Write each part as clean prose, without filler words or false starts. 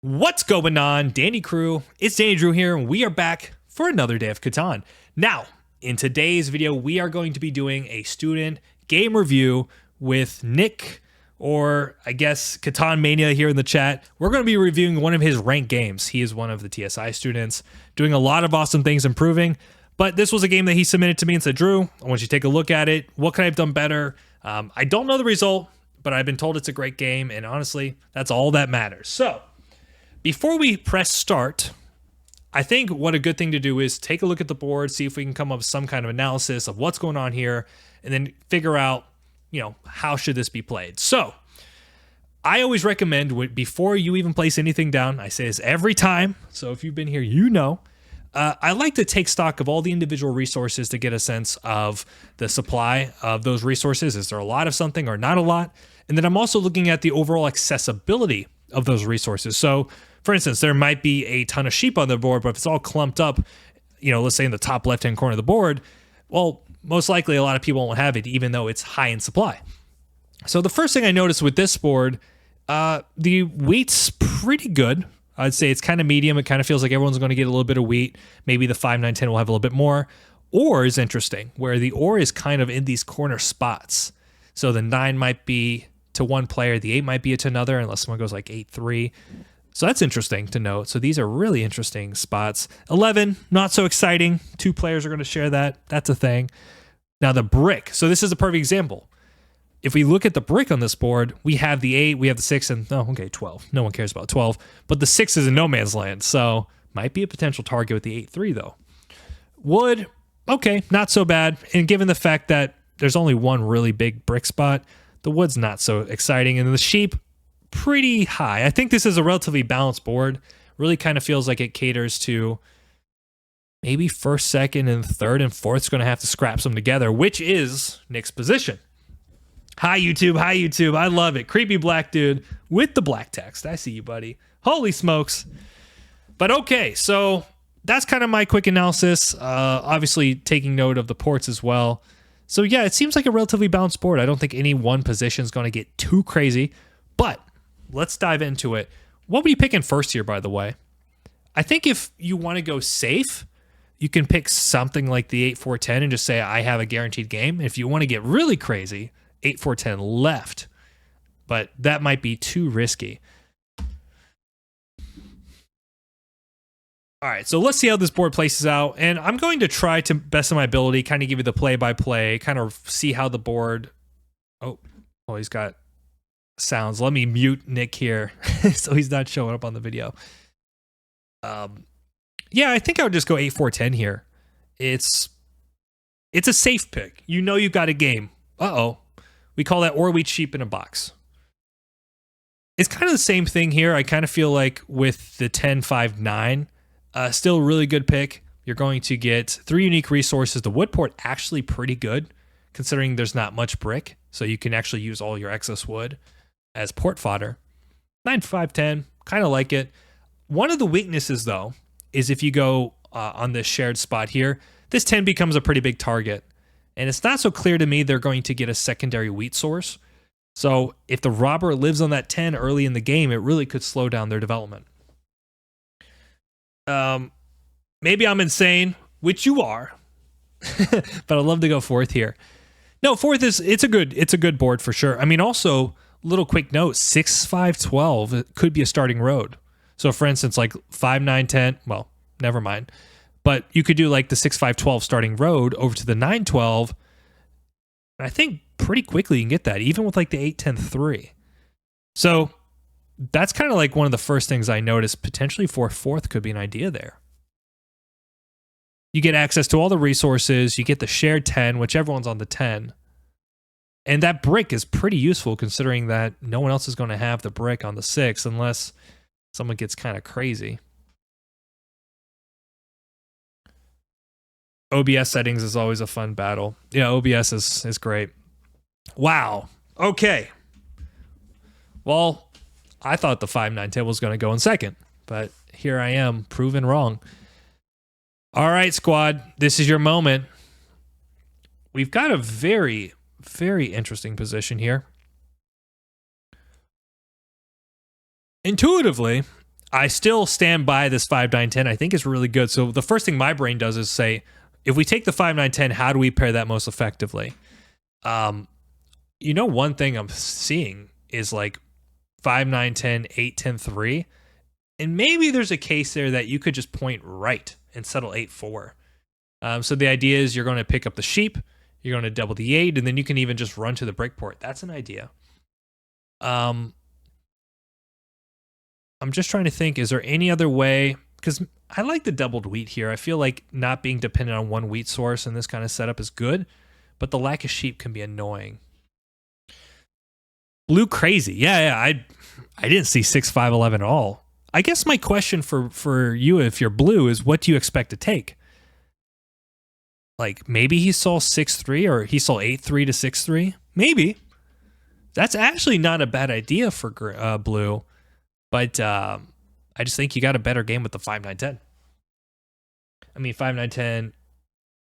What's going on, Danny Crew? It's Danny Drew here, and we are back for another day of Catan. Now, in today's video, we are going to be doing a student game review with Nick, or I guess Catan Mania here in the chat. We're going to be reviewing one of his ranked games. He is one of the TSI students, doing a lot of awesome things, improving. But this was a game that he submitted to me and said, Drew, I want you to take a look at it. What could I have done better? I don't know the result, but I've been told it's a great game, and honestly, that's all that matters. So, before we press start, I think what a good thing to do is take a look at the board, see if we can come up with some kind of analysis of what's going on here, and then figure out, how should this be played. So, I always recommend, before you even place anything down, I say this every time, so if you've been here, I like to take stock of all the individual resources to get a sense of the supply of those resources. Is there a lot of something or not a lot? And then I'm also looking at the overall accessibility of those resources. So, for instance, there might be a ton of sheep on the board, but if it's all clumped up, let's say in the top left-hand corner of the board, well, most likely a lot of people won't have it, even though it's high in supply. So the first thing I noticed with this board, the wheat's pretty good. I'd say it's kind of medium. It kind of feels like everyone's going to get a little bit of wheat. Maybe the 5, 9, 10 will have a little bit more. Ore is interesting, where the ore is kind of in these corner spots. So the 9 might be to one player, the 8 might be to another, unless someone goes like 8-3. So that's interesting to note. So these are really interesting spots. 11, not so exciting. 2 players are going to share that. That's a thing. Now the brick. So this is a perfect example. If we look at the brick on this board, we have the 8, we have the 6, and 12. No one cares about 12. But the 6 is in no man's land, so might be a potential target with the 8-3 though. Wood, okay, not so bad. And given the fact that there's only one really big brick spot, the wood's not so exciting. And the sheep, pretty high. I think this is a relatively balanced board. Really kind of feels like it caters to maybe first, second, and third, and fourth's going to have to scrap some together, which is Nick's position. Hi, YouTube. Hi, YouTube. I love it. Creepy black dude with the black text. I see you, buddy. Holy smokes. But okay, so that's kind of my quick analysis. Obviously, taking note of the ports as well. So yeah, it seems like a relatively balanced board. I don't think any one position is going to get too crazy, but let's dive into it. What were you picking first here, by the way? I think if you want to go safe, you can pick something like the 8-4-10 and just say, I have a guaranteed game. If you want to get really crazy, 8-4-10 left, but that might be too risky. All right, so let's see how this board places out, and I'm going to try to best of my ability, kind of give you the play-by-play, kind of see how the board... Oh, he's got sounds. Let me mute Nick here so he's not showing up on the video. Yeah, I think I would just go 8-4-10 here. It's a safe pick. You've got a game. Uh-oh. We call that ore wheat sheep in a box. It's kind of the same thing here. I kind of feel like with the 10-5-9, still a really good pick. You're going to get 3 unique resources. The wood port actually pretty good, considering there's not much brick, so you can actually use all your excess wood as port fodder. 9-5-10, kind of like it. One of the weaknesses, though, is if you go on this shared spot here, this 10 becomes a pretty big target. And it's not so clear to me they're going to get a secondary wheat source. So if the robber lives on that 10 early in the game, it really could slow down their development. Maybe I'm insane, which you are, but I'd love to go fourth here. No, fourth it's a good board for sure. I mean, also, little quick note, 6-5-12 it could be a starting road. So for instance, like 5-9-10, well, never mind. But you could do like the 6-5-12 starting road over to the 9-12. I think pretty quickly you can get that, even with like the 8-10-3. So that's kind of like one of the first things I noticed. Potentially for fourth could be an idea there. You get access to all the resources. You get the shared 10, which everyone's on the 10. And that brick is pretty useful considering that no one else is going to have the brick on the 6 unless someone gets kind of crazy. OBS settings is always a fun battle. Yeah, OBS is great. Wow. Okay. Well, I thought the 5-9-10 was going to go in second, but here I am, proven wrong. All right, squad, this is your moment. We've got a very, very interesting position here. Intuitively, I still stand by this 5, 9, 10. I think it's really good. So the first thing my brain does is say, if we take the 5, 9, 10, how do we pair that most effectively? One thing I'm seeing is like 5, 9, 10, 8, 10, 3. And maybe there's a case there that you could just point right and settle 8, 4. So the idea is you're going to pick up the sheep, you're going to double the 8, and then you can even just run to the breakport. That's an idea. I'm just trying to think, is there any other way? Because I like the doubled wheat here. I feel like not being dependent on one wheat source in this kind of setup is good, but the lack of sheep can be annoying. Blue crazy. Yeah, I didn't see 6, 5, 11 at all. I guess my question for you, if you're blue, is what do you expect to take? Like, maybe he saw 6-3 or he saw 8-3 to 6-3. Maybe. That's actually not a bad idea for blue. But I just think you got a better game with the 5, 9, 10. I mean, 5, 9, 10,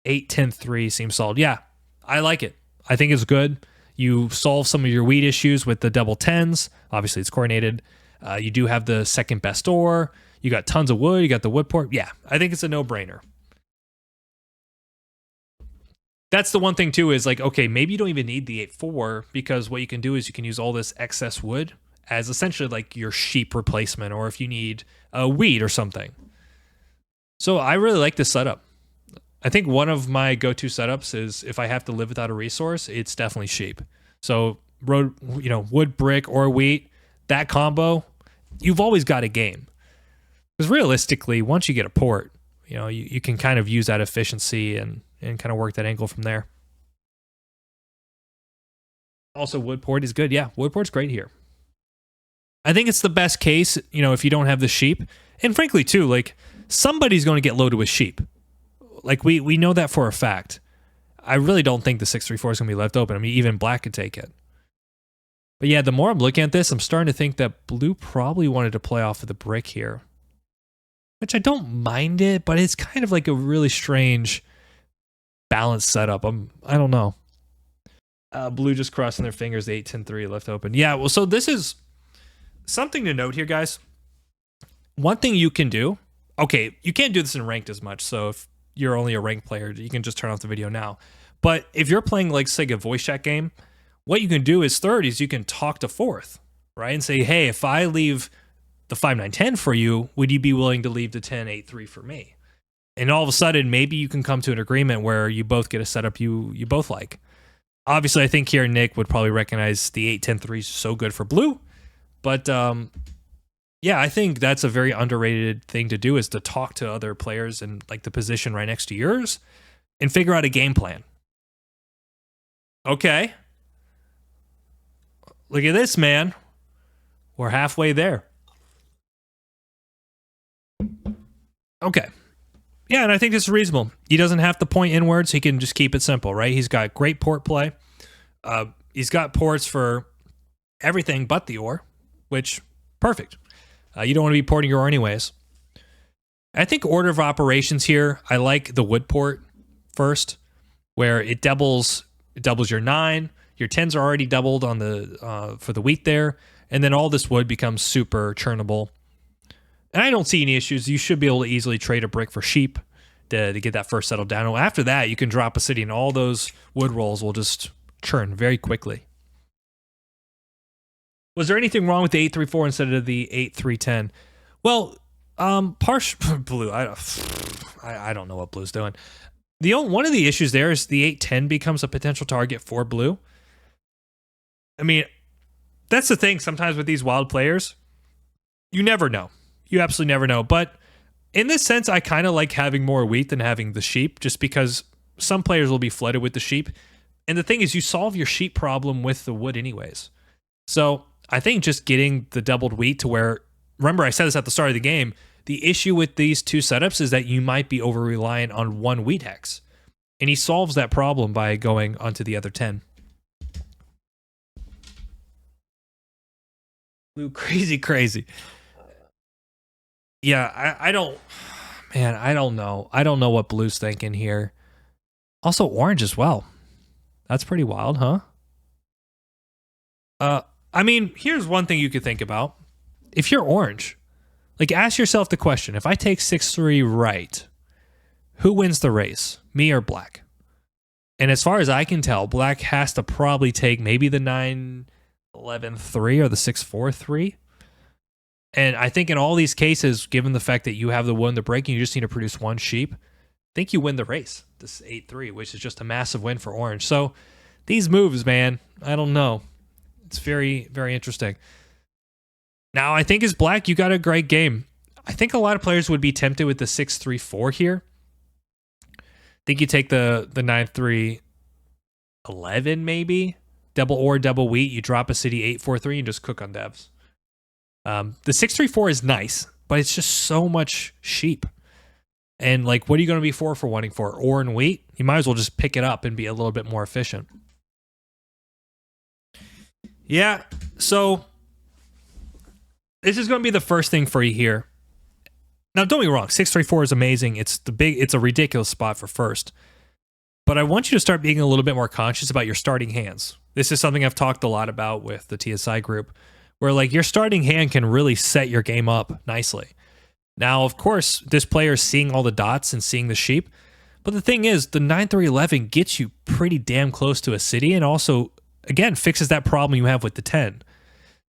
8, 10, 3 seems solid. Yeah, I like it. I think it's good. You solve some of your wheat issues with the double 10s. Obviously, it's coordinated. You do have the second best ore. You got tons of wood. You got the wood port. Yeah, I think it's a no-brainer. That's the one thing, too, is like, okay, maybe you don't even need the 8-4 because what you can do is you can use all this excess wood as essentially like your sheep replacement, or if you need a wheat or something. So I really like this setup. I think one of my go-to setups is if I have to live without a resource, it's definitely sheep. So wood, brick, or wheat, that combo, you've always got a game. Because realistically, once you get a port, you can kind of use that efficiency and kind of work that angle from there. Also, wood port is good. Yeah, wood port's great here. I think it's the best case, if you don't have the sheep. And frankly, too, like, somebody's going to get loaded with sheep. Like, we know that for a fact. I really don't think the 6-3-4 is going to be left open. I mean, even black could take it. But yeah, the more I'm looking at this, I'm starting to think that blue probably wanted to play off of the brick here. Which I don't mind it, but it's kind of like a really strange balanced setup. I don't know. Blue just crossing their fingers, 8, 10, 3 left open. Yeah, well, so this is something to note here, guys. One thing you can do, okay, you can't do this in ranked as much, so if you're only a ranked player, you can just turn off the video now. But if you're playing, like, say, a voice chat game, what you can do is third is you can talk to fourth, right? And say, hey, if I leave the 5, 9, 10 for you, would you be willing to leave the 10, 8, 3 for me? And all of a sudden, maybe you can come to an agreement where you both get a setup you both like. Obviously, I think here Nick would probably recognize the 8, 10, 3 is so good for blue. But yeah, I think that's a very underrated thing to do, is to talk to other players in like the position right next to yours and figure out a game plan. Okay. Look at this, man. We're halfway there. Okay. Yeah, and I think this is reasonable. He doesn't have to point inwards. He can just keep it simple, right? He's got great port play. He's got ports for everything but the ore, which, perfect. You don't want to be porting your ore anyways. I think order of operations here, I like the wood port first, where it doubles your 9. Your 10s are already doubled on the for the wheat there, and then all this wood becomes super churnable. And I don't see any issues. You should be able to easily trade a brick for sheep to get that first settled down. After that, you can drop a city, and all those wood rolls will just churn very quickly. Was there anything wrong with the 8-3-4 instead of the 8-3-10? Well, blue. I don't know what blue's doing. One of the issues there is the 8-10 becomes a potential target for blue. I mean, that's the thing. Sometimes with these wild players, you never know. You absolutely never know. But in this sense, I kind of like having more wheat than having the sheep, just because some players will be flooded with the sheep. And the thing is, you solve your sheep problem with the wood anyways. So I think just getting the doubled wheat to where, remember I said this at the start of the game, the issue with these two setups is that you might be over-reliant on one wheat hex. And he solves that problem by going onto the other 10. Blue, crazy. Yeah, I don't know. I don't know what blue's thinking here. Also, orange as well. That's pretty wild, huh? I mean, here's one thing you could think about. If you're orange, Like, ask yourself the question, if I take 6-3 right, who wins the race, me or black? And as far as I can tell, black has to probably take maybe the 9-11-3 or the 6-4-3. And I think in all these cases, given the fact that you have the one to break and you just need to produce one sheep, I think you win the race, this 8-3, which is just a massive win for orange. So these moves, man, I don't know. It's very, very interesting. Now, I think as black, you got a great game. I think a lot of players would be tempted with the 6-3-4 here. I think you take the 9-3-11 maybe. Double or double wheat. You drop a city 8-4-3 and just cook on devs. The 6-3-4 is nice, but it's just so much sheep. And like, what are you going to be for wanting for? Ore and wheat? You might as well just pick it up and be a little bit more efficient. Yeah, so this is going to be the first thing for you here. Now, don't be wrong. 6-3-4 is amazing. It's a ridiculous spot for first. But I want you to start being a little bit more conscious about your starting hands. This is something I've talked a lot about with the TSI group, where like your starting hand can really set your game up nicely. Now, of course, this player is seeing all the dots and seeing the sheep. But the thing is, the 9-3-11 gets you pretty damn close to a city and also, again, fixes that problem you have with the 10.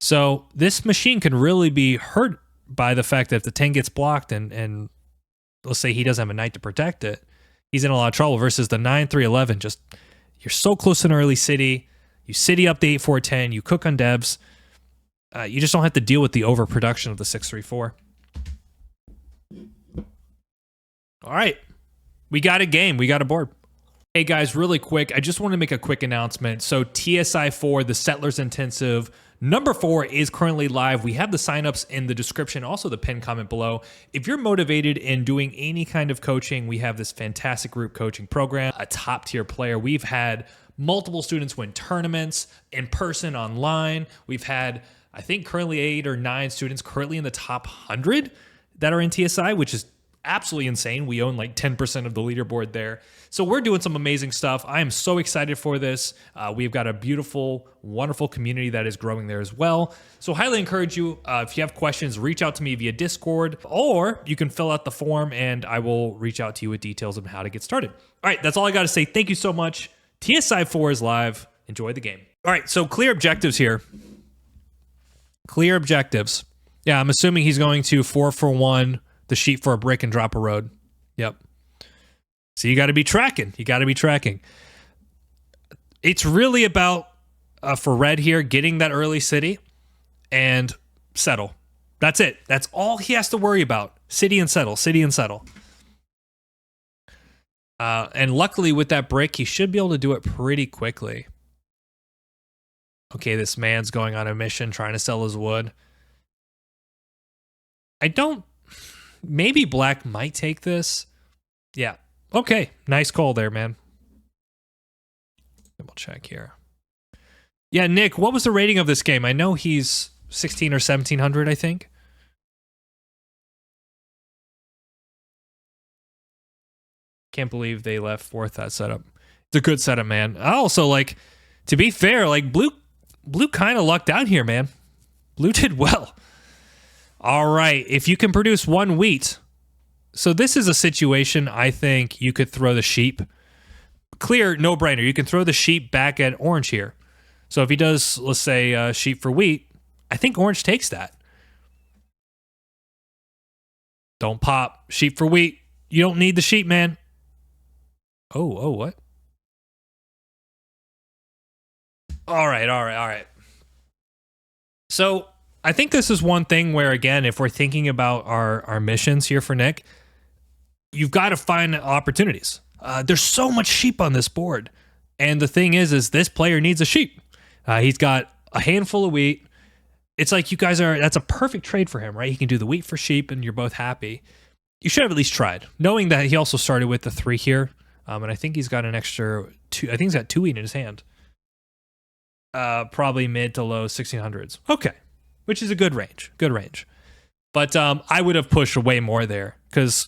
So this machine can really be hurt by the fact that if the 10 gets blocked and let's say he doesn't have a knight to protect it, he's in a lot of trouble versus the 9-3-11. Just, you're so close to an early city. You city up the 8-4-10. You cook on devs. You just don't have to deal with the overproduction of the 6-3-4. All right. We got a game. We got a board. Hey guys, really quick, I just want to make a quick announcement. So TSI 4, the Settlers Intensive, number 4 is currently live. We have the signups in the description, also the pinned comment below. If you're motivated in doing any kind of coaching, we have this fantastic group coaching program, a top tier player. We've had multiple students win tournaments in person, online. We've had, I think, currently 8 or 9 students currently in the top 100 that are in TSI, which is absolutely insane. We own like 10% of the leaderboard there. So we're doing some amazing stuff. I am so excited for this. We've got a beautiful, wonderful community that is growing there as well. So highly encourage you, if you have questions, reach out to me via Discord, or you can fill out the form and I will reach out to you with details on how to get started. All right, that's all I got to say. Thank you so much. TSI 4 is live. Enjoy the game. All right, so clear objectives here. Clear objectives. Yeah, I'm assuming he's going to 4-for-1 the sheep for a brick and drop a road. Yep. So you got to be tracking. You got to be tracking. It's really about, for red here, getting that early city and settle. That's it. That's all he has to worry about. City and settle. City and settle. And luckily with that brick, he should be able to do it pretty quickly. Okay, this man's going on a mission trying to sell his wood. Maybe black might take this. Yeah. Okay. Nice call there, man. Double check here. Yeah, Nick, what was the rating of this game? I know he's 16 or 1700, I think. Can't believe they left fourth that setup. It's a good setup, man. I also, like, to be fair, like, blue kind of lucked out here, man. Blue did well. All right, if you can produce one wheat. So this is a situation I think you could throw the sheep. Clear, no-brainer. You can throw the sheep back at orange here. So if he does, let's say, sheep for wheat, I think orange takes that. Don't pop. Sheep for wheat. You don't need the sheep, man. Oh, what? All right. So I think this is one thing where, again, if we're thinking about our missions here for Nick, you've got to find opportunities. There's so much sheep on this board. And the thing is this player needs a sheep. He's got a handful of wheat. It's like you guys that's a perfect trade for him, right? He can do the wheat for sheep and you're both happy. You should have at least tried, knowing that he also started with the 3 here. And I think he's got an extra 2. I think he's got 2 wheat in his hand. Probably mid to low 1600s. Okay. Which is a good range. Good range. But I would have pushed way more there because,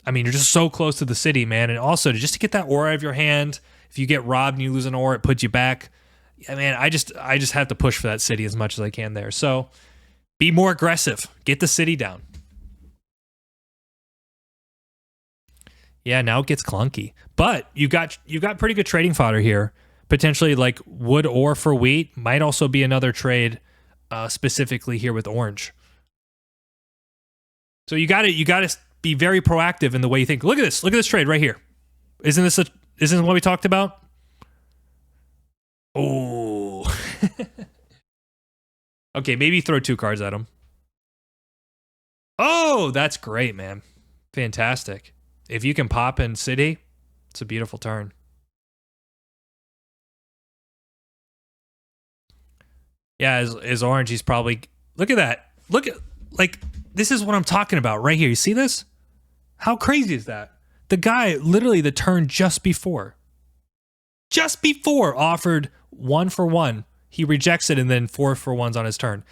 I mean, you're just so close to the city, man. And also, just to get that ore out of your hand, if you get robbed and you lose an ore, it puts you back. Yeah, man, I just have to push for that city as much as I can there. So be more aggressive. Get the city down. Yeah, now it gets clunky. But you got pretty good trading fodder here. Potentially like wood ore for wheat might also be another trade specifically here with orange. So you got to be very proactive in the way you think. Look at this trade right here. Isn't this what we talked about? Oh. Okay, maybe throw 2 cards at him. Oh, that's great, man. Fantastic. If you can pop in city, it's a beautiful turn. Yeah, as orange, he's probably... Look at that. Look at... Like, this is what I'm talking about right here. You see this? How crazy is that? The guy, literally the turn just before offered 1 for 1. He rejects it and then 4 for 1s on his turn.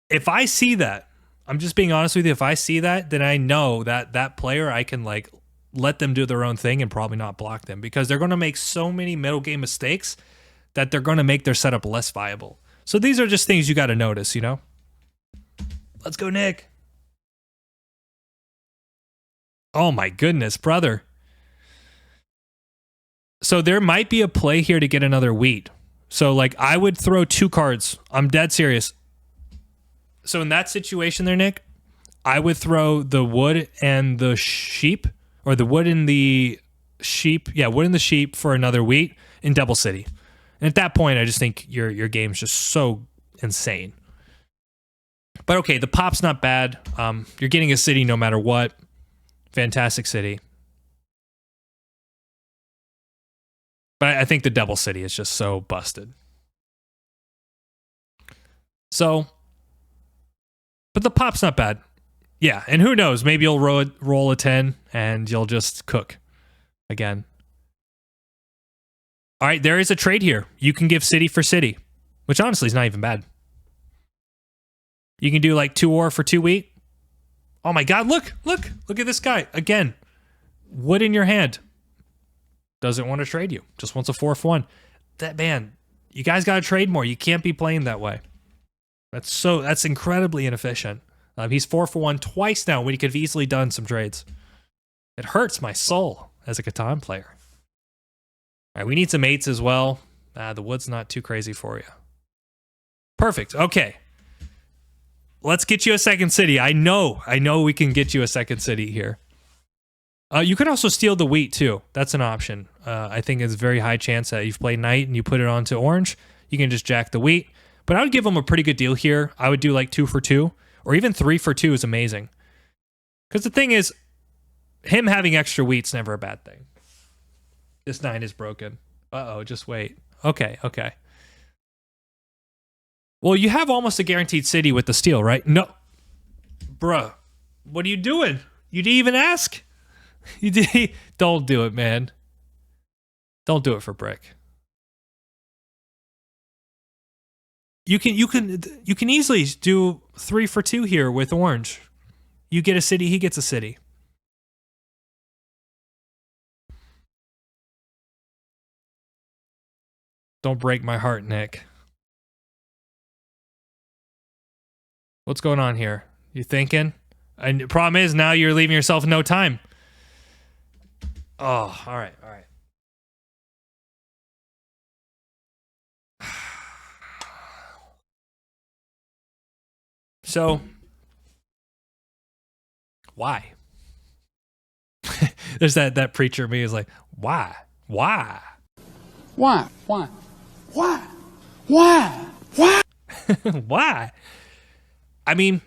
If I see that, I'm just being honest with you. If I see that, then I know that player, I can like let them do their own thing and probably not block them, because they're going to make so many middle game mistakes that they're going to make their setup less viable. So these are just things you got to notice, you know? Let's go, Nick. Oh my goodness, brother. So there might be a play here to get another wheat. So like I would throw 2 cards. I'm dead serious. So in that situation there, Nick, I would throw the wood and the sheep, or the wood and the sheep. Yeah, wood and the sheep for another wheat in double city. And at that point, I just think your game's just so insane. But okay, the pop's not bad. You're getting a city no matter what. Fantastic city. But I think the double city is just so busted. So, but the pop's not bad. Yeah, and who knows? Maybe you'll roll a 10 and you'll just cook again. All right, there is a trade here. You can give city for city, which honestly is not even bad. You can do like 2 ore for 2 wheat. Oh my God, look at this guy. Again, wood in your hand. Doesn't want to trade you. Just wants a 4 for 1. That man, you guys got to trade more. You can't be playing that way. That's incredibly inefficient. He's 4 for 1 twice now when he could have easily done some trades. It hurts my soul as a Catan player. All right, we need some 8s as well. The wood's not too crazy for you. Perfect. Okay. Let's get you a second city. I know we can get you a second city here. You could also steal the wheat too. That's an option. I think it's a very high chance that you've played knight and you put it onto orange. You can just jack the wheat. But I would give him a pretty good deal here. I would do like 2 for 2, or even 3 for 2 is amazing. Because the thing is, him having extra wheat's never a bad thing. This 9 is broken. Uh-oh, just wait. Okay. Well, you have almost a guaranteed city with the steal, right? No. Bruh, what are you doing? You didn't even ask. Don't do it, man. Don't do it for brick. You can easily do 3 for 2 here with orange. You get a city, he gets a city. Don't break my heart, Nick. What's going on here? You thinking? And the problem is now you're leaving yourself no time. Oh, all right. So, why? There's that preacher me is like, why? Why? I mean,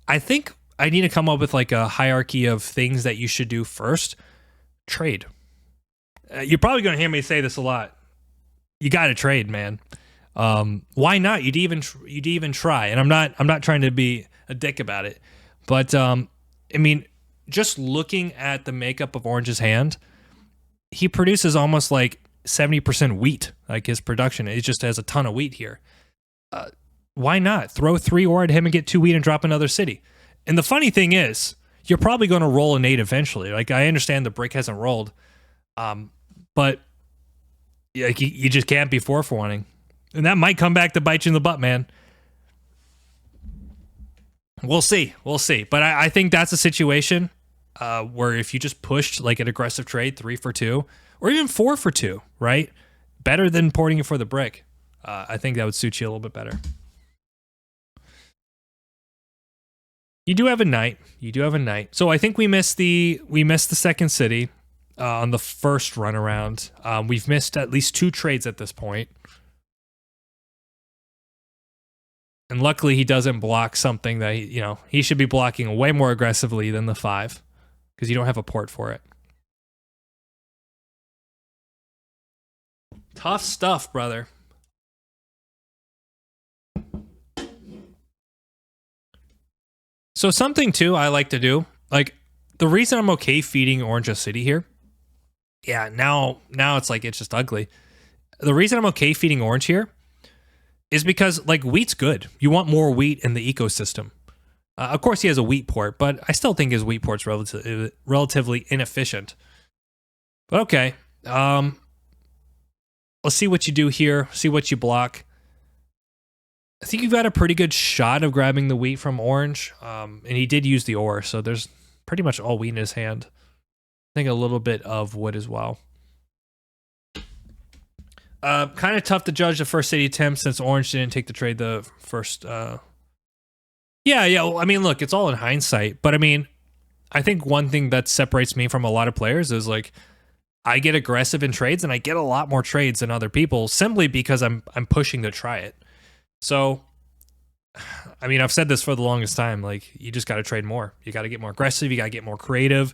I think I need to come up with like a hierarchy of things that you should do first. Trade. You're probably going to hear me say this a lot. You got to trade, man. Why not? You'd even try. And I'm not trying to be a dick about it, but I mean, just looking at the makeup of Orange's hand, he produces almost like 70% wheat. Like his production, it just has a ton of wheat here. Why not throw 3 ore at him and get 2 wheat and drop another city? And the funny thing is, you're probably going to roll an 8 eventually. Like I understand the brick hasn't rolled, but like you just can't be 4 for 1-ing. And that might come back to bite you in the butt, man. We'll see. But I think that's a situation where if you just pushed like an aggressive trade 3 for 2 or even 4 for 2, right? Better than porting it for the brick. I think that would suit you a little bit better. You do have a knight. You do have a knight. So I think we missed the second city on the first run around. We've missed at least 2 trades at this point. And luckily he doesn't block something that he should be blocking way more aggressively than the 5 because you don't have a port for it. Tough stuff, brother. So something too I like to do, like the reason I'm okay feeding Orange a city here, yeah, now it's like it's just ugly. The reason I'm okay feeding Orange here is because like wheat's good. You want more wheat in the ecosystem. Of course he has a wheat port, but I still think his wheat port's relatively inefficient. But okay, let's see what you do here. See what you block. I think you've got a pretty good shot of grabbing the wheat from Orange. And he did use the ore, so there's pretty much all wheat in his hand. I think a little bit of wood as well. Kind of tough to judge the first city attempt since Orange didn't take the trade the first. Yeah. Well, I mean, look, it's all in hindsight. But I mean, I think one thing that separates me from a lot of players is like I get aggressive in trades and I get a lot more trades than other people simply because I'm pushing to try it. So, I mean, I've said this for the longest time, like, you just got to trade more. You got to get more aggressive. You got to get more creative.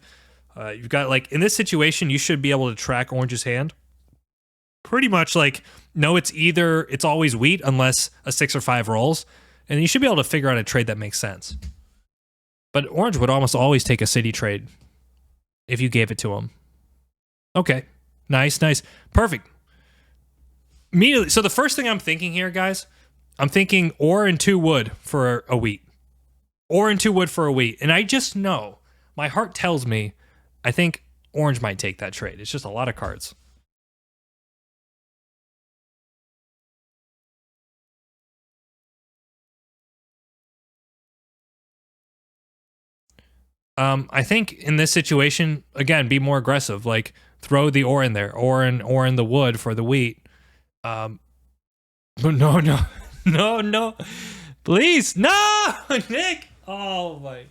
You've got, like, in this situation, you should be able to track Orange's hand. Pretty much, like, no, it's always wheat unless a 6 or 5 rolls. And you should be able to figure out a trade that makes sense. But Orange would almost always take a city trade if you gave it to him. Okay. Nice. Perfect. Immediately. So the first thing I'm thinking here, guys, I'm thinking ore and 2 wood for a wheat. Ore and 2 wood for a wheat. And I just know, my heart tells me, I think Orange might take that trade. It's just a lot of cards. I think in this situation, again, be more aggressive. Like, throw the ore in there. Ore in the wood for the wheat. No. Please, no, Nick. Oh my.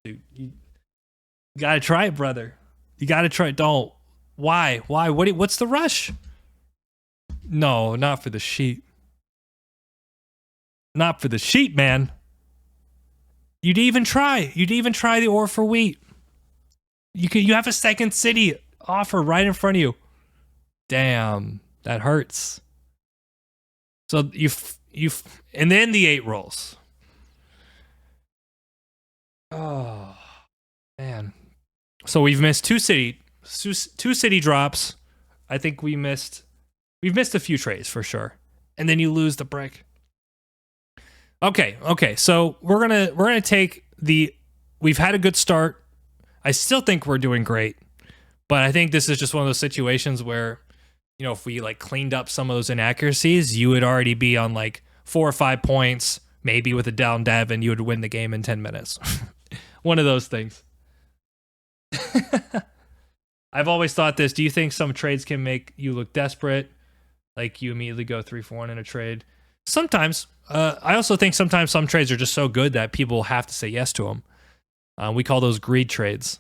Dude, you gotta try it, brother. You gotta try it. Don't. Why? What's the rush? No, not for the sheep. Not for the sheep, man. You'd even try the ore for wheat. You have a second city offer right in front of you. Damn, that hurts. So and then the 8 rolls. Oh man. So we've missed 2 city drops. I think we've missed a few trays for sure. And then you lose the brick. Okay. So we're gonna take we've had a good start. I still think we're doing great, but I think this is just one of those situations where, if we like cleaned up some of those inaccuracies, you would already be on like 4 or 5 points, maybe with a down dev, and you would win the game in 10 minutes. One of those things. I've always thought this. Do you think some trades can make you look desperate? Like you immediately go 3 for 1 in a trade? Sometimes. I also think sometimes some trades are just so good that people have to say yes to them. We call those greed trades.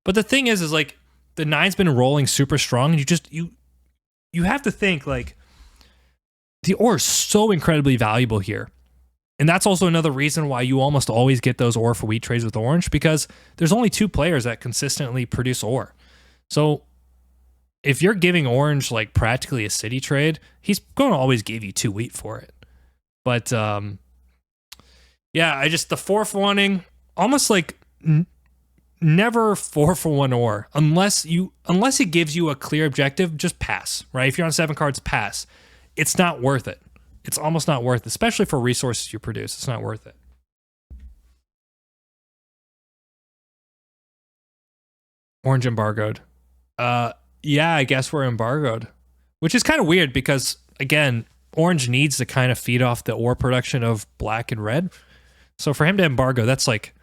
But the thing is like the 9's been rolling super strong, and you have to think like the ore is so incredibly valuable here. And that's also another reason why you almost always get those ore for wheat trades with Orange, because there's only 2 players that consistently produce ore. So if you're giving Orange like practically a city trade, he's going to always give you 2 wheat for it. But yeah, the 4 for 1ing, almost like never 4 for 1 ore unless it gives you a clear objective. Just pass, right? If you're on 7 cards, pass. It's not worth it. It's almost not worth it, especially for resources you produce. It's not worth it. Orange embargoed. Yeah, I guess we're embargoed, which is kind of weird because again, orange needs to kind of feed off the ore production of black and red. So for him to embargo, that's like,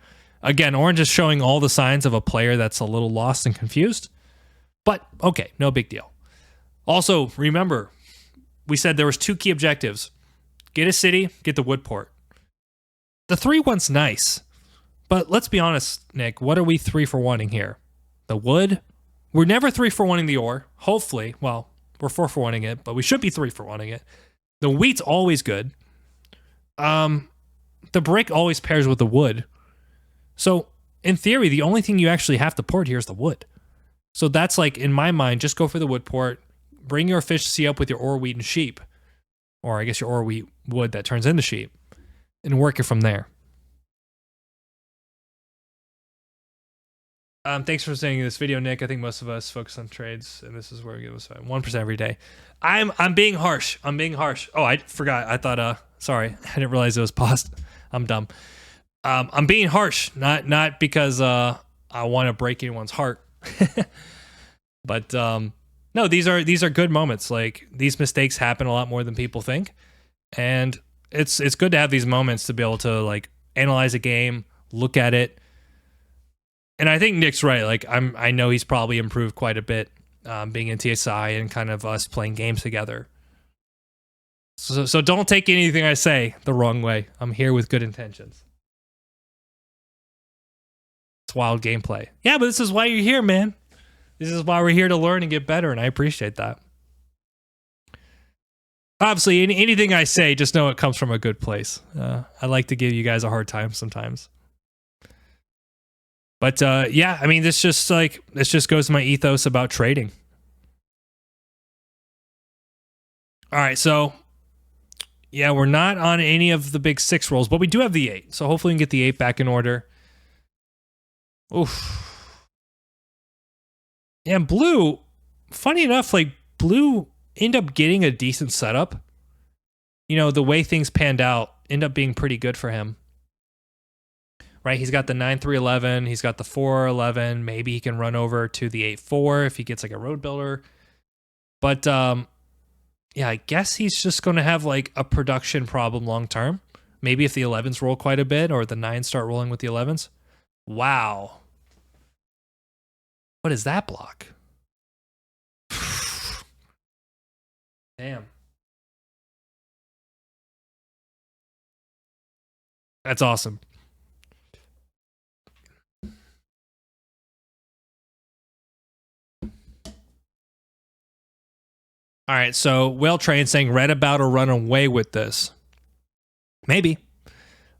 again, orange is showing all the signs of a player that's a little lost and confused. But okay, no big deal. Also, remember, we said there was 2 key objectives. Get a city, get the wood port. The 3-1's nice. But let's be honest, Nick, what are we 3-for-1ing here? The wood? We're never 3-for-1ing the ore. Hopefully. Well, we're 4-for-1ing it, but we should be 3-for-1ing it. The wheat's always good. The brick always pairs with the wood. So, in theory, the only thing you actually have to port here is the wood. So that's like, in my mind, just go for the wood port. Bring your efficiency up with your ore, wheat, and sheep. Or I guess your ore, wheat, wood that turns into sheep. And work it from there. Thanks for seeing this video, Nick. I think most of us focus on trades, and this is where we give us 1% every day. I'm being harsh. I'm being harsh. Oh, I forgot. I thought, sorry. I didn't realize it was paused. I'm dumb. I'm being harsh, not because I want to break anyone's heart. But no, these are good moments. Like, these mistakes happen a lot more than people think. And it's good to have these moments to be able to like analyze a game, look at it. And I think Nick's right. Like, I know he's probably improved quite a bit, being in TSI and kind of us playing games together. So don't take anything I say the wrong way. I'm here with good intentions. It's wild gameplay. Yeah, but this is why you're here, man. This is why we're here to learn and get better, and I appreciate that. Obviously, anything I say, just know it comes from a good place. I like to give you guys a hard time sometimes. But yeah, I mean, this just goes to my ethos about trading. All right, so yeah, we're not on any of the big 6 rolls, but we do have the 8. So hopefully we can get the 8 back in order. Oof. Yeah, and blue, funny enough, like blue ended up getting a decent setup. You know, the way things panned out ended up being pretty good for him. Right, he's got the 9-3-11, he's got the 4-11, maybe he can run over to the 8-4 if he gets like a road builder. But yeah, I guess he's just going to have like a production problem long term. Maybe if the 11s roll quite a bit or the 9s start rolling with the 11s. Wow. What is that block? Damn. That's awesome. All right, so Whale Train saying read about or run away with this. Maybe.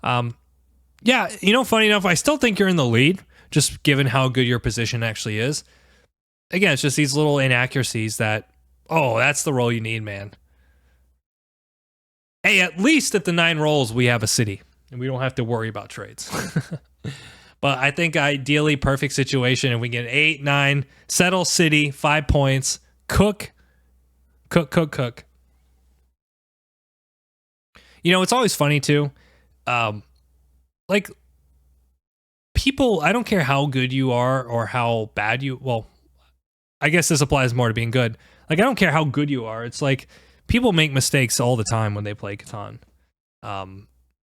Yeah, you know, funny enough, I still think you're in the lead, just given how good your position actually is. Again, it's just these little inaccuracies that, oh, that's the roll you need, man. Hey, at least at the 9 rolls, we have a city, and we don't have to worry about trades. But I think ideally, perfect situation, and we get 8, 9, settle city, 5 points, cook. You know, it's always funny too. Like, people, I don't care how good you are or how bad you, well, I guess this applies more to being good. Like, I don't care how good you are. It's like, people make mistakes all the time when they play Catan.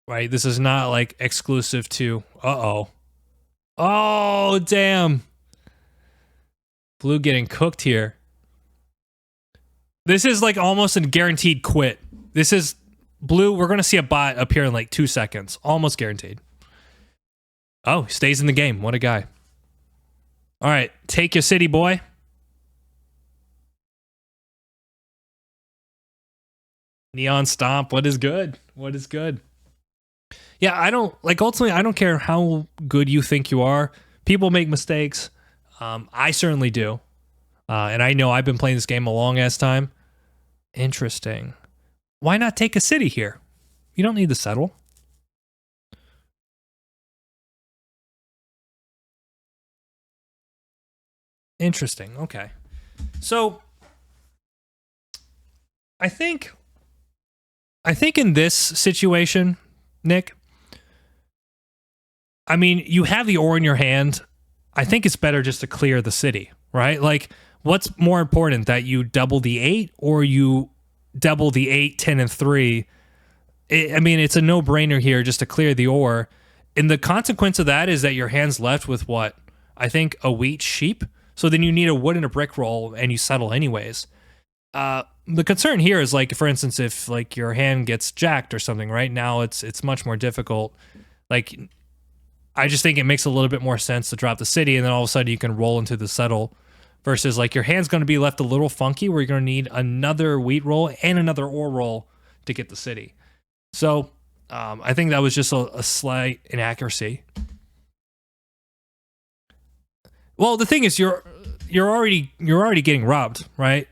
Right? This is not like exclusive to, oh, damn. Blue getting cooked here. This is like almost a guaranteed quit. This is blue. We're going to see a bot appear in like 2 seconds. Almost guaranteed. Oh, he stays in the game. What a guy. All right. Take your city, boy. Neon Stomp. What is good? What is good? Yeah, I don't, like, ultimately, I don't care how good you think you are. People make mistakes. I certainly do. And I know I've been playing this game a long ass time. Interesting. Why not take a city here? You don't need to settle. Interesting. Okay. So I think in this situation, Nick, I mean, you have the ore in your hand. I think it's better just to clear the city, right? Like, what's more important, that you double the 8 or you double the 8, 10, and 3. I mean, it's a no-brainer here just to clear the ore. And the consequence of that is that your hand's left with what? I think a wheat sheep. So then you need a wood and a brick roll, and you settle anyways. The concern here is, like, for instance, if like your hand gets jacked or something, right now it's much more difficult. Like, I just think it makes a little bit more sense to drop the city, and then all of a sudden you can roll into the settle. Versus, like, your hand's going to be left a little funky, where you're going to need another wheat roll and another ore roll to get the city. So I think that was just a slight inaccuracy. Well, the thing is, you're already getting robbed, right?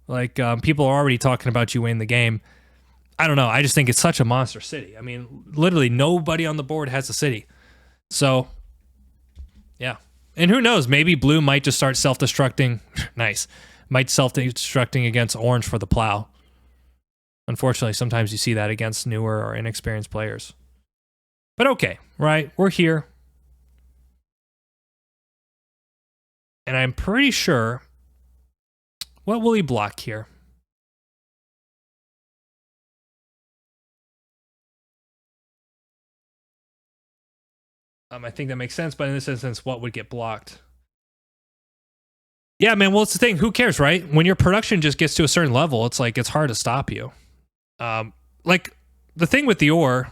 Like, people are already talking about you winning the game. I don't know. I just think it's such a monster city. I mean, literally nobody on the board has a city. So, yeah. And who knows? Maybe blue might just start self-destructing. Nice. Might self-destructing against orange for the plow. Unfortunately, sometimes you see that against newer or inexperienced players. But okay, right? We're here. And I'm pretty sure... What will he block here? I think that makes sense, but in this instance, what would get blocked? Yeah, man, well, it's the thing. Who cares, right? When your production just gets to a certain level, it's like, it's hard to stop you. Like, the thing with the ore,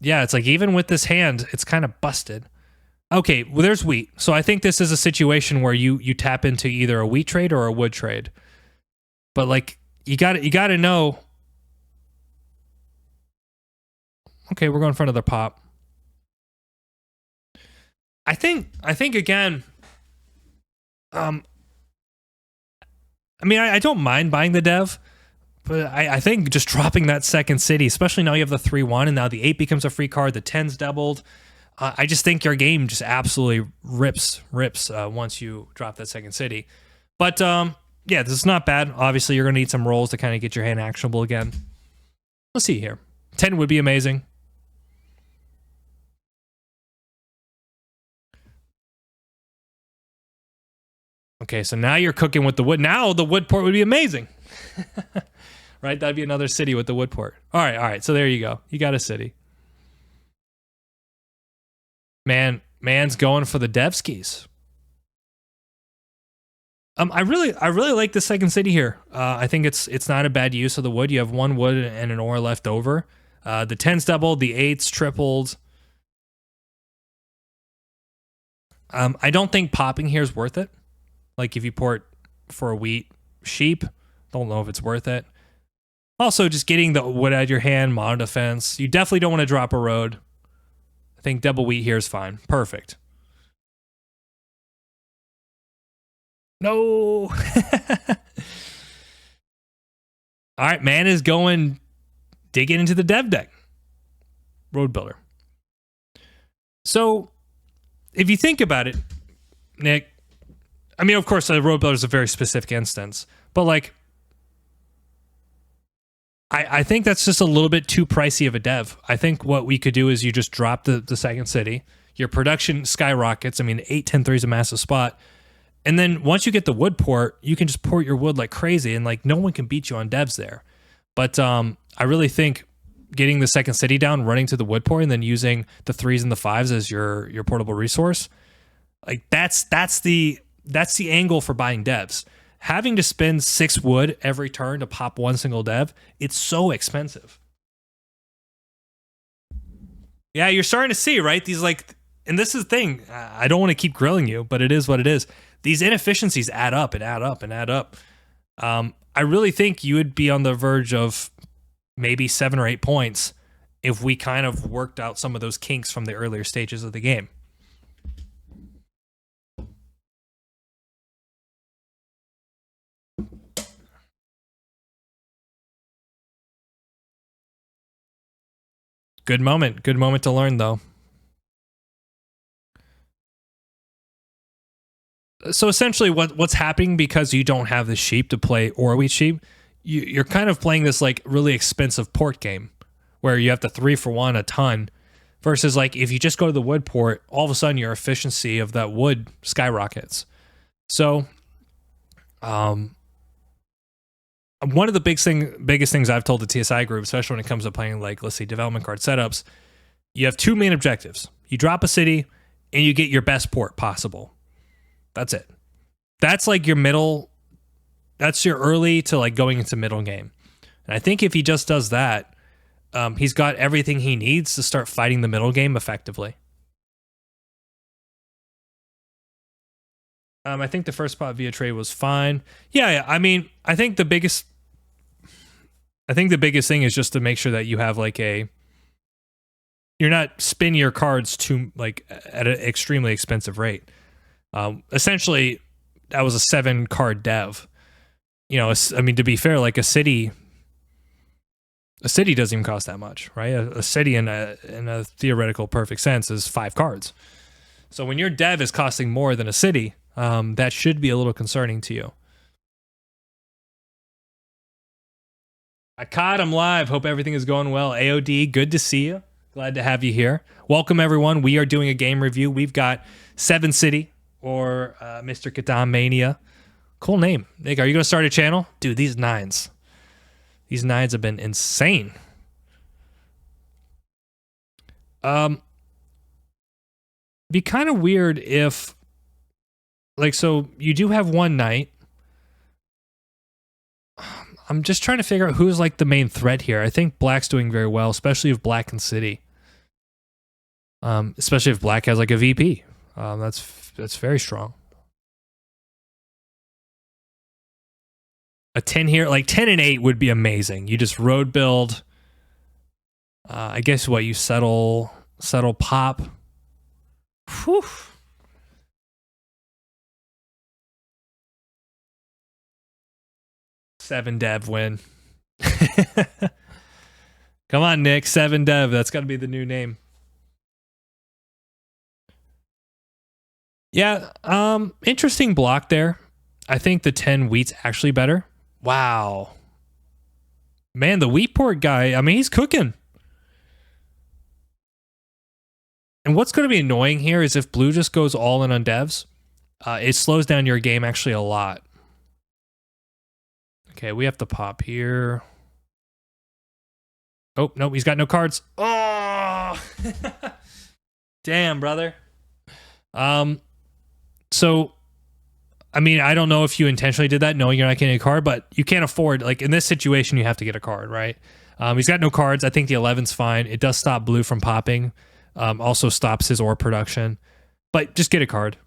yeah, it's like, even with this hand, it's kind of busted. Okay, well, there's wheat. So I think this is a situation where you tap into either a wheat trade or a wood trade. But, like, you gotta know. Okay, we're going for another pop. I think again, I mean, I don't mind buying the dev, but I think just dropping that second city, especially now you have the 3-1, and now the 8 becomes a free card, the 10's doubled. I just think your game just absolutely rips once you drop that second city. But yeah, this is not bad. Obviously, you're going to need some rolls to kind of get your hand actionable again. Let's see here. 10 would be amazing. Okay, so now you're cooking with the wood. Now the wood port would be amazing. Right? That'd be another city with the wood port. All right. So there you go. You got a city. Man's going for the Devskis. I really like the second city here. I think it's not a bad use of the wood. You have one wood and an ore left over. The 10's doubled, the 8's tripled. I don't think popping here is worth it. Like, if you port for a wheat sheep, don't know if it's worth it. Also, just getting the wood out of your hand, mono defense. You definitely don't want to drop a road. I think double wheat here is fine. Perfect. No. All right, man is going digging into the dev deck. Road builder. So, if you think about it, Nick, I mean, of course, the road builder is a very specific instance, but like, I think that's just a little bit too pricey of a dev. I think what we could do is you just drop the second city, your production skyrockets. I mean, 8-10-3 is a massive spot. And then once you get the wood port, you can just port your wood like crazy, and like no one can beat you on devs there. But I really think getting the second city down, running to the wood port, and then using the 3s and the 5s as your portable resource, like that's the angle for buying devs. Having to spend 6 wood every turn to pop one single dev, it's so expensive. Yeah, you're starting to see, right? These like, and this is the thing, I don't want to keep grilling you, but it is what it is. These inefficiencies add up and add up and add up. I really think you would be on the verge of maybe 7 or 8 points if we kind of worked out some of those kinks from the earlier stages of the game. Good moment to learn, though. So essentially what's happening, because you don't have the sheep to play or wheat sheep, you're kind of playing this like really expensive port game where you have to 3-for-1 a ton, versus like if you just go to the wood port, all of a sudden your efficiency of that wood skyrockets. So one of the biggest things I've told the TSI group, especially when it comes to playing like, let's say, development card setups, you have two main objectives. You drop a city and you get your best port possible. That's it. That's like your middle. That's your early to like going into middle game. And I think if he just does that, he's got everything he needs to start fighting the middle game effectively. I think the first spot via trade was fine. Yeah, I mean, I think the biggest thing is just to make sure that you have like you're not spinning your cards to like at an extremely expensive rate. Essentially, that was a 7-card dev. You know, I mean, to be fair, like a city doesn't even cost that much, right? A city in a theoretical perfect sense is 5 cards. So when your dev is costing more than a city, that should be a little concerning to you. I caught him live. Hope everything is going well. AOD, good to see you. Glad to have you here. Welcome, everyone. We are doing a game review. We've got 7 City, or Mr. Catan Mania. Cool name. Nick, are you going to start a channel? Dude, these 9s. These 9s have been insane. Be kind of weird if, like, so you do have one knight. I'm just trying to figure out who's like the main threat here. I think Black's doing very well, especially if Black and City. Especially if Black has like a VP. That's very strong. A 10 here, like 10 and 8 would be amazing. You just road build. I guess what you settle pop. Whew. Seven dev win. Come on, Nick. 7 dev. That's got to be the new name. Yeah. Interesting block there. I think the 10 wheat's actually better. Wow. Man, the wheat port guy, I mean, he's cooking. And what's going to be annoying here is if blue just goes all in on devs, it slows down your game actually a lot. Okay, we have to pop here. Oh, no, he's got no cards. Oh! Damn, brother. So, I mean, I don't know if you intentionally did that knowing you're not getting a card, but you can't afford, like, in this situation, you have to get a card, right? He's got no cards. I think the 11's fine. It does stop blue from popping. Also stops his ore production. But just get a card.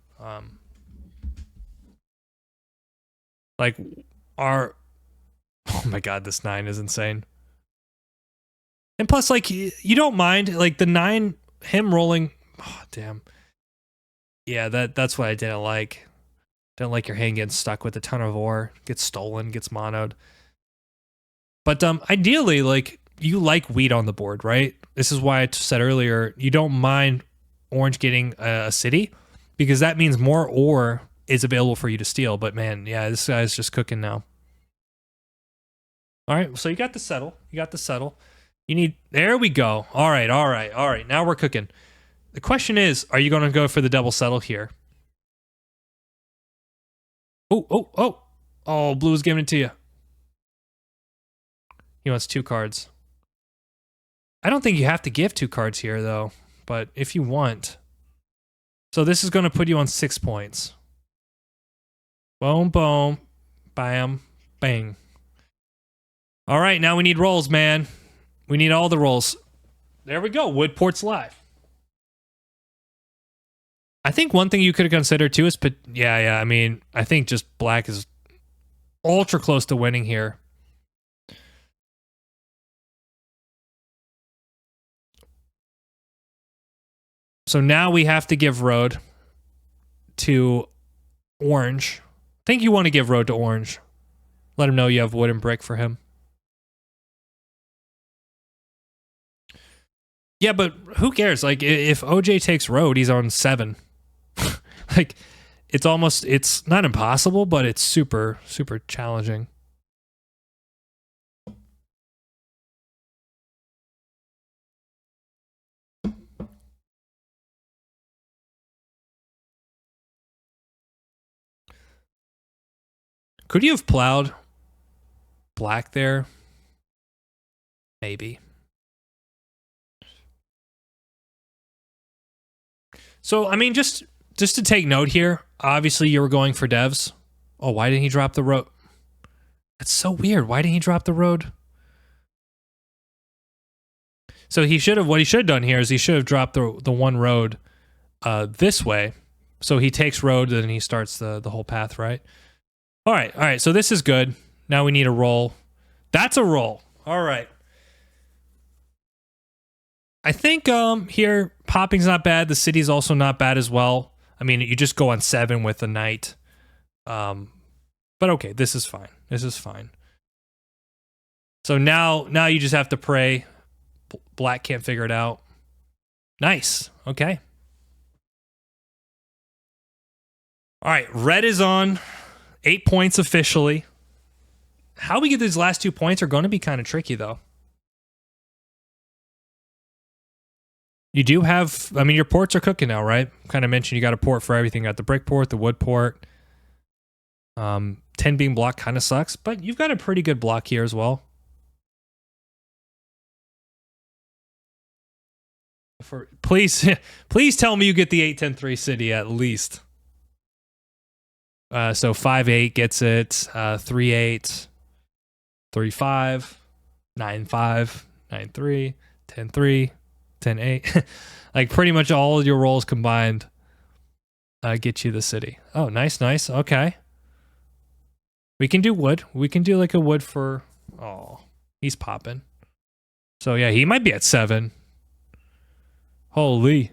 Oh my god, this 9 is insane. And plus, like, you don't mind, like, the 9, him rolling. Oh, damn. Yeah, that's what I didn't like. Don't like your hand getting stuck with a ton of ore. Gets stolen, gets monoed. But ideally, like, you like wheat on the board, right? This is why I said earlier, you don't mind orange getting a city, because that means more ore is available for you to steal. But man, yeah, this guy's just cooking now. All right, so you got the settle. You need, there we go. All right. Now we're cooking. The question is, are you going to go for the double settle here? Oh, blue is giving it to you. He wants 2 cards. I don't think you have to give 2 cards here, though. But if you want. So this is going to put you on 6 points. Boom, boom. Bam, bang. All right, now we need rolls, man. We need all the rolls. There we go. Woodport's live. I think one thing you could have considered, too, is... Yeah, I mean, I think just Black is ultra close to winning here. So now we have to give road to orange. I think you want to give road to orange. Let him know you have wood and brick for him. Yeah, but who cares? Like, if OJ takes road, he's on 7. Like, it's not impossible, but it's super, super challenging. Could you have plowed? black there. Maybe. So, I mean, just to take note here, obviously you were going for devs. Oh, why didn't he drop the road? That's so weird. Why didn't he drop the road? So he should have, what he should have done here is he should have dropped the one road this way. So he takes road and then he starts the whole path, right? All right. So this is good. Now we need a roll. That's a roll. All right. I think here popping's not bad. The city's also not bad as well. I mean, you just go on 7 with the knight. But okay, this is fine. This is fine. So now you just have to pray. Black can't figure it out. Nice. Okay. All right, red is on. 8 points officially. How we get these last 2 points are going to be kind of tricky, though. You do have, I mean, your ports are cooking now, right? Kind of mentioned you got a port for everything. You got the brick port, the wood port. 10 being block kind of sucks, but you've got a pretty good block here as well. Please tell me you get the 8-10-3 city at least. So 5-8 gets it. 3-8, 3-5, 9-5, 9-3, 10-3. 10-8. Like pretty much all your rolls combined get you the city. Oh, nice. Okay. We can do wood. We can do like a wood for... Oh, he's popping. So yeah, he might be at 7. Holy.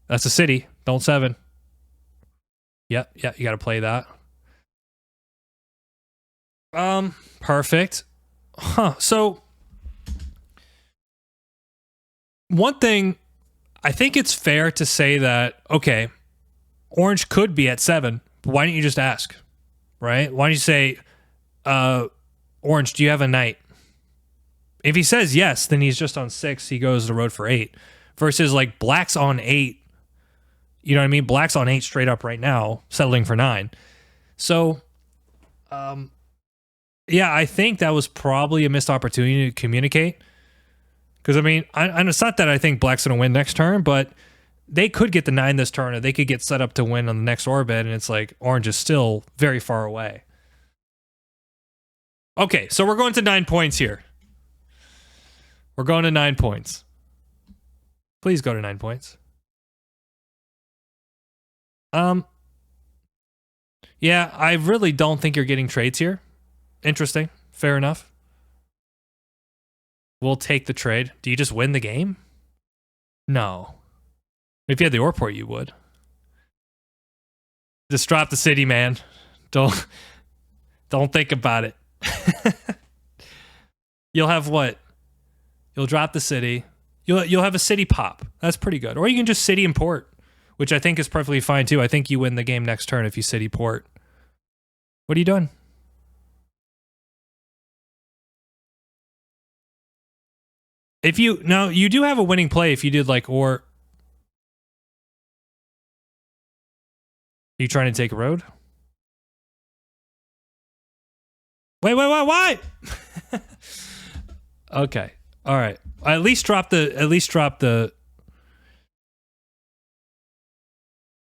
That's a city. Don't 7. Yeah, you got to play that. Perfect. Huh, so... One thing, I think it's fair to say that, okay, orange could be at 7, but why don't you just ask, right? Why don't you say, orange, do you have a knight? If he says yes, then he's just on 6, he goes the road for 8. Versus like black's on 8, you know what I mean? Black's on 8 straight up right now, settling for 9. So, yeah, I think that was probably a missed opportunity to communicate. Because, I mean, and it's not that I think black's going to win next turn, but they could get the 9 this turn, or they could get set up to win on the next orbit, and it's like orange is still very far away. Okay, so we're going to 9 points here. We're going to 9 points. Please go to 9 points. Yeah, I really don't think you're getting trades here. Interesting. Fair enough. We'll take the trade. Do you just win the game? No. If you had the ore port, you would. Just drop the city, man. Don't think about it. You'll have what? You'll drop the city. You'll have a city pop. That's pretty good. Or you can just city and port, which I think is perfectly fine too. I think you win the game next turn if you city port. What are you doing? If you you do have a winning play if you did like or. Are you trying to take a road? Wait, why? Okay. All right. At least drop the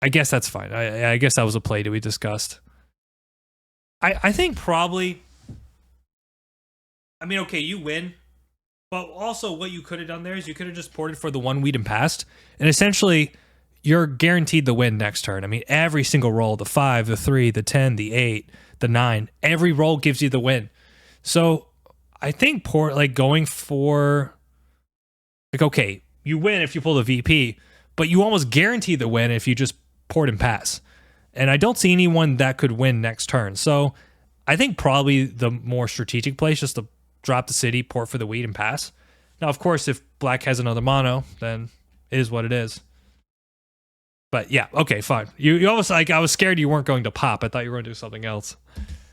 I guess that's fine. I guess that was a play that we discussed. I think probably I mean, okay, you win. But also what you could have done there is you could have just ported for the 1 wheat and passed. And essentially, you're guaranteed the win next turn. I mean, every single roll, the 5, the 3, the 10, the 8, the 9, every roll gives you the win. So I think going for... Like, okay, you win if you pull the VP, but you almost guarantee the win if you just port and pass. And I don't see anyone that could win next turn. So I think probably the more strategic play is just to drop the city, port for the wheat, and pass. Now, of course, if black has another mono, then it is what it is. But yeah, okay, fine. You almost like I was scared you weren't going to pop. I thought you were going to do something else.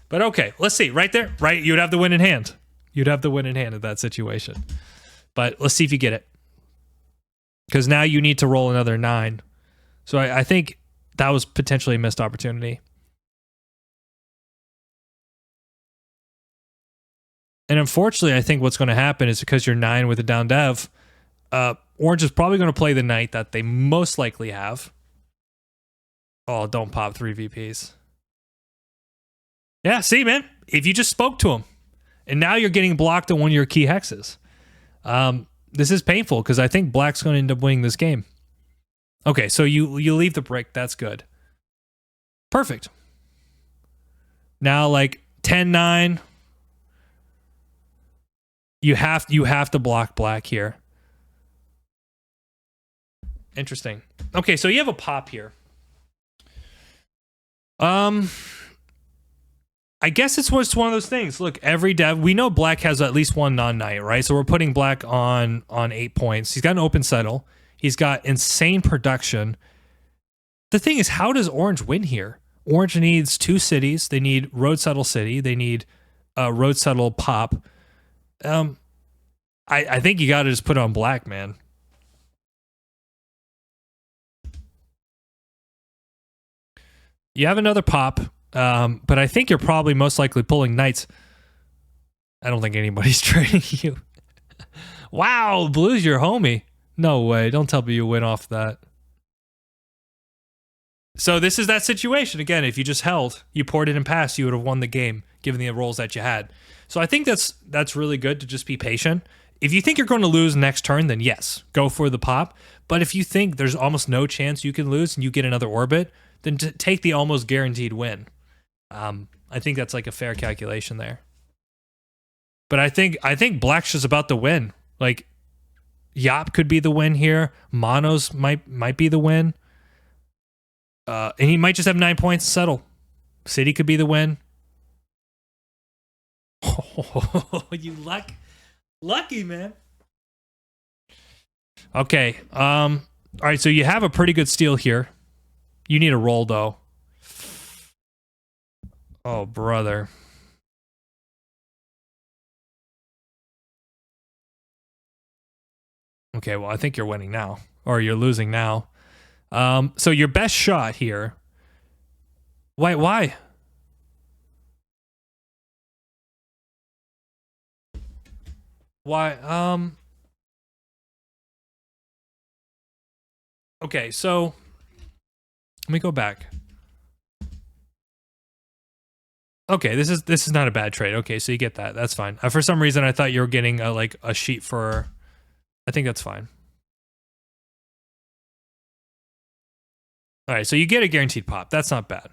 But okay, let's see. Right there, right? You'd have the win in hand. You'd have the win in hand in that situation. But let's see if you get it. Because now you need to roll another 9. So I think that was potentially a missed opportunity. And unfortunately, I think what's going to happen is because you're 9 with a down dev, Orange is probably going to play the knight that they most likely have. Oh, don't pop 3 VPs. Yeah, see, man, if you just spoke to him, and now you're getting blocked on one of your key hexes. This is painful because I think black's going to end up winning this game. Okay, so you leave the brick. That's good. Perfect. Now, like 10-9, you have to block black here. Interesting. Okay, so you have a pop here. I guess it's one of those things. Look, every dev, we know black has at least one non-knight, right? So we're putting black on 8 points. He's got an open settle. He's got insane production. The thing is, how does orange win here? Orange needs 2 cities. They need road settle city. They need road settle pop. I think you got to just put it on black, man. You have another pop. But I think you're probably most likely pulling knights. I don't think anybody's trading you. Wow, blue's your homie. No way. Don't tell me you win off that. So this is that situation. Again, if you just held, you poured it and passed, you would have won the game, given the rolls that you had. So I think that's really good to just be patient. If you think you're going to lose next turn, then yes, go for the pop. But if you think there's almost no chance you can lose and you get another orbit, then take the almost guaranteed win. I think that's like a fair calculation there. But I think black's just about to win. Like, Yop could be the win here. Monos might be the win. And he might just have 9 points to settle. City could be the win. Oh, you lucky, man. Okay. All right, so you have a pretty good steal here. You need a roll, though. Oh, brother. Okay, well, I think you're winning now. Or you're losing now. So your best shot here... Why? Why? Okay, so... Let me go back. Okay, this is not a bad trade. Okay, so you get that. That's fine. For some reason, I thought you were getting a sheet for... I think that's fine. All right, so you get a guaranteed pop. That's not bad.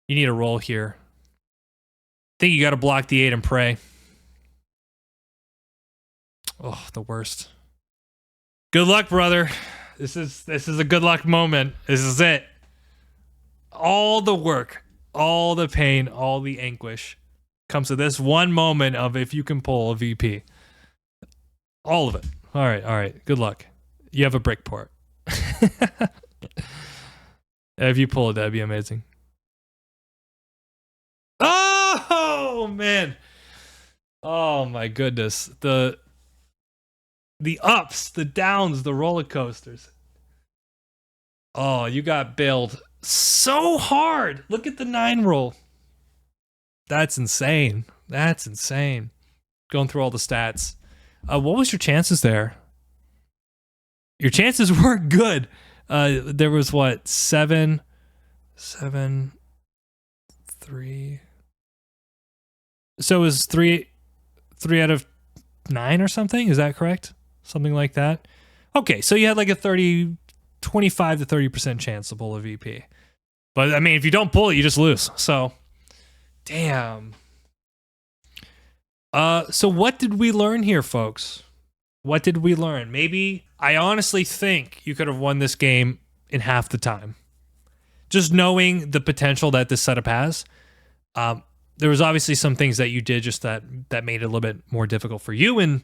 You need a roll here. I think you got to block the 8 and pray. Oh, the worst. Good luck, brother. This is a good luck moment. This is it. All the work, all the pain, all the anguish comes to this one moment of if you can pull a VP. All of it. All right. Good luck. You have a brick port. If you pull it, that'd be amazing. Oh, man. Oh, my goodness. The ups, the downs, the roller coasters. Oh, you got bailed so hard. Look at the 9 roll. That's insane. That's insane. Going through all the stats. What was your chances there? Your chances were good. There was what? 7, 3. So it was 3 out of 9 or something? Is that correct? Something like that. Okay, so you had like a 25 to 30% chance to pull a VP. But I mean, if you don't pull it, you just lose. So, damn. So what did we learn here, folks? What did we learn? Maybe, I honestly think you could have won this game in half the time. Just knowing the potential that this setup has. There was obviously some things that you did just that made it a little bit more difficult for you. And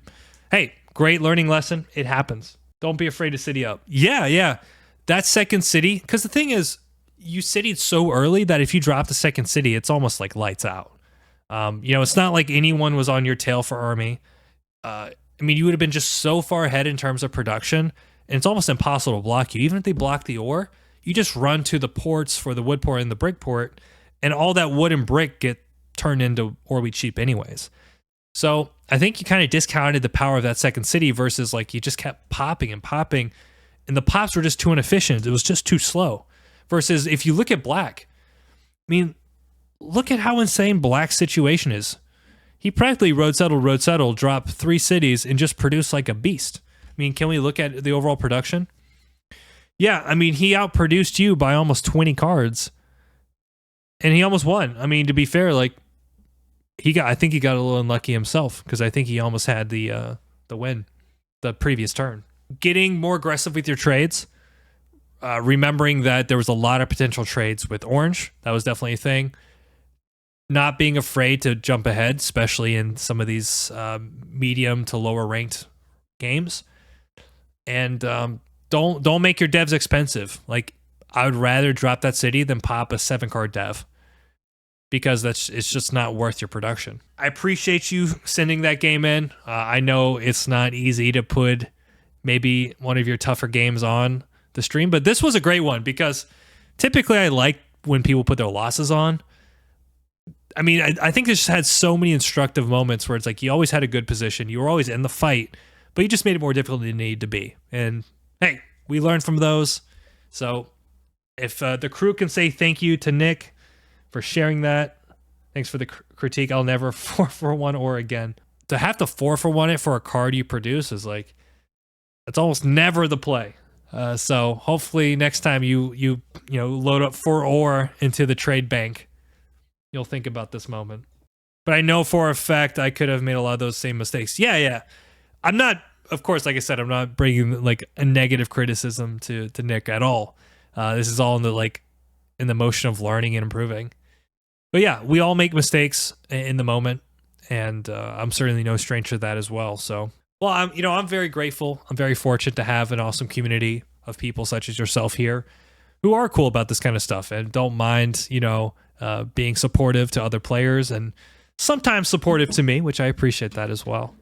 hey, great learning lesson. It happens. Don't be afraid to city up. Yeah. That second city, because the thing is, you citied so early that if you drop the second city, it's almost like lights out. It's not like anyone was on your tail for army. I mean, you would have been just so far ahead in terms of production, and it's almost impossible to block you. Even if they block the ore, you just run to the ports for the wood port and the brick port, and all that wood and brick get turned into Orby cheap anyways. So I think you kind of discounted the power of that second city versus like you just kept popping and popping, and the pops were just too inefficient. It was just too slow. Versus if you look at Black, I mean, look at how insane Black's situation is. He practically road settle, drop 3 cities, and just produce like a beast. I mean, can we look at the overall production? Yeah, I mean, he outproduced you by almost 20 cards, and he almost won. I mean, to be fair, like I think he got a little unlucky himself because I think he almost had the win the previous turn. Getting more aggressive with your trades, remembering that there was a lot of potential trades with Orange. That was definitely a thing. Not being afraid to jump ahead, especially in some of these medium to lower ranked games. And don't make your devs expensive. Like, I would rather drop that city than pop a 7-card dev, because it's just not worth your production. I appreciate you sending that game in. I know it's not easy to put maybe one of your tougher games on the stream, but this was a great one because typically I like when people put their losses on. I mean, I think this just had so many instructive moments where it's like you always had a good position. You were always in the fight, but you just made it more difficult than you need to be. And hey, we learned from those. So if the crew can say thank you to Nick for sharing that. Thanks for the critique. I'll never 4-for-1 or again. To have to 4-for-1 it for a card you produce is like, it's almost never the play. So hopefully next time you load up 4 ore into the trade bank, you'll think about this moment. But I know for a fact I could have made a lot of those same mistakes. Yeah. I'm not, of course, like I said, I'm not bringing like a negative criticism to Nick at all. This is all in the motion of learning and improving. But yeah, we all make mistakes in the moment, and I'm certainly no stranger to that as well. So, well, I'm very grateful. I'm very fortunate to have an awesome community of people such as yourself here who are cool about this kind of stuff and don't mind, being supportive to other players and sometimes supportive to me, which I appreciate that as well.